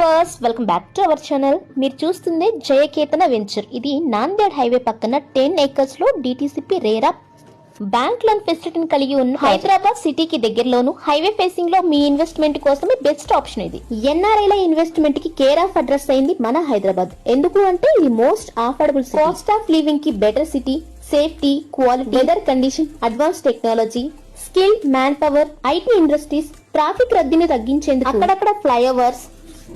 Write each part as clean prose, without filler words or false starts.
Viewers, welcome back to our channel. మీరు చూస్తుంది Jayaketana venture. ఇది నాందేడ్ హైవే పక్కన 10 acres లో డిటిసిపి రేరా బ్యాంక్ లోన్ ఫెసిలిటీని కలిగి ఉన్న హైదరాబాద్ సిటీకి దగ్గరలోను హైవే ఫేసింగ్ లో మీ ఇన్వెస్ట్మెంట్ కోసమే బెస్ట్ ఆప్షన్ ఇది. ఎన్ఆర్ఐల ఇన్వెస్ట్మెంట్ కి కేర్ ఆఫ్ అడ్రస్ అయింది మన హైదరాబాద్. ఎందుకు అంటే ఇది most affordable, cost of living కి better city, safety, quality, weather condition, advance technology, skill, manpower, IT industries, traffic రద్దీని తగ్గించేందుకు అక్కడక్కడ ఫ్లైఓవర్స్,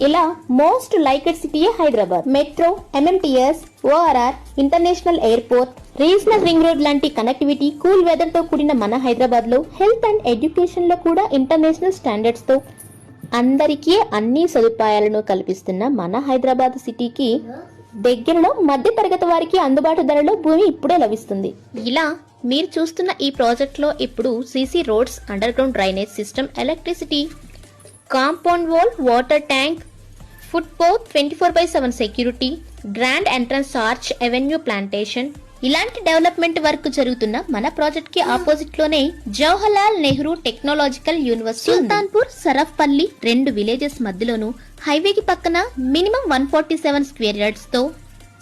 ఇలా మోస్ట్ లైకెడ్ సిటీయే Hyderabad. Metro, MMTS, ORR, international airport, regional ring road లాంటి కనెక్టివిటీ, కూల్ వెదర్ తో కూడిన మన హైదరాబాద్ లో హెల్త్ అండ్ ఎడ్యుకేషన్ లో కూడా ఇంటర్నేషనల్ స్టాండర్డ్స్ తో అందరికీ అన్ని సదుపాయాలను కల్పిస్తున్న మన హైదరాబాద్ సిటీకి దగ్గరలో మధ్య తరగతి వారికి అందుబాటు ధరలో భూమి ఇప్పుడే లభిస్తుంది. ఇలా మీరు చూస్తున్న ఈ ప్రాజెక్ట్ లో ఇప్పుడు CC roads, underground drainage system, electricity, compound wall, water tank, footpath, 24/7 security, grand entrance arch, avenue plantation, ఇలాంటి డెవలప్మెంట్ వర్క్ జరుగుతున్న మన ప్రాజెక్ట్ కి ఆపోజిట్ లోనే Jawaharlal Nehru technological university, Sultanpur, Sarafpalli, 2 villages మధ్యలోను హైవేకి పక్కన మినిమం 147 స్క్వేర్ యార్డ్స్ తో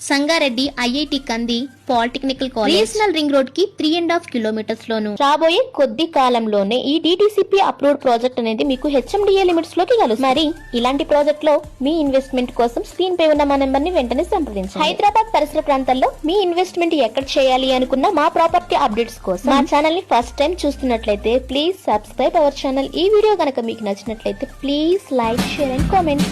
Sangareddy, IIT Kandi, polytechnical college, regional ring road కి 3.5 kilometers లోను రాబోయే కొద్ది కాలంలోనే ఈ డిటిసిపి అప్రూవ్డ్ ప్రాజెక్ట్ అనేది మీకు హెచ్ఎండిఏ లిమిట్స్ లోకి కలుస్తుంది. మరి ఇలాంటి ప్రాజెక్ట్ లో మీ ఇన్వెస్ట్మెంట్ కోసం స్క్రీన్ పై ఉన్న మా నెంబర్ ని వెంటనే సంప్రదించండి. హైదరాబాద్ పరిసర ప్రాంతాల్లో మీ ఇన్వెస్ట్మెంట్ ఎక్కడ చేయాలి అనుకున్న మా ప్రాపర్టీ అప్డేట్స్ కోసం మా ఛానల్ ని ఫస్ట్ టైం చూస్తున్నట్లయితే ప్లీజ్ సబ్స్క్రైబ్ అవర్ ఛానల్. ఈ వీడియో కనుక మీకు నచ్చినట్లయితే please like, share and comment.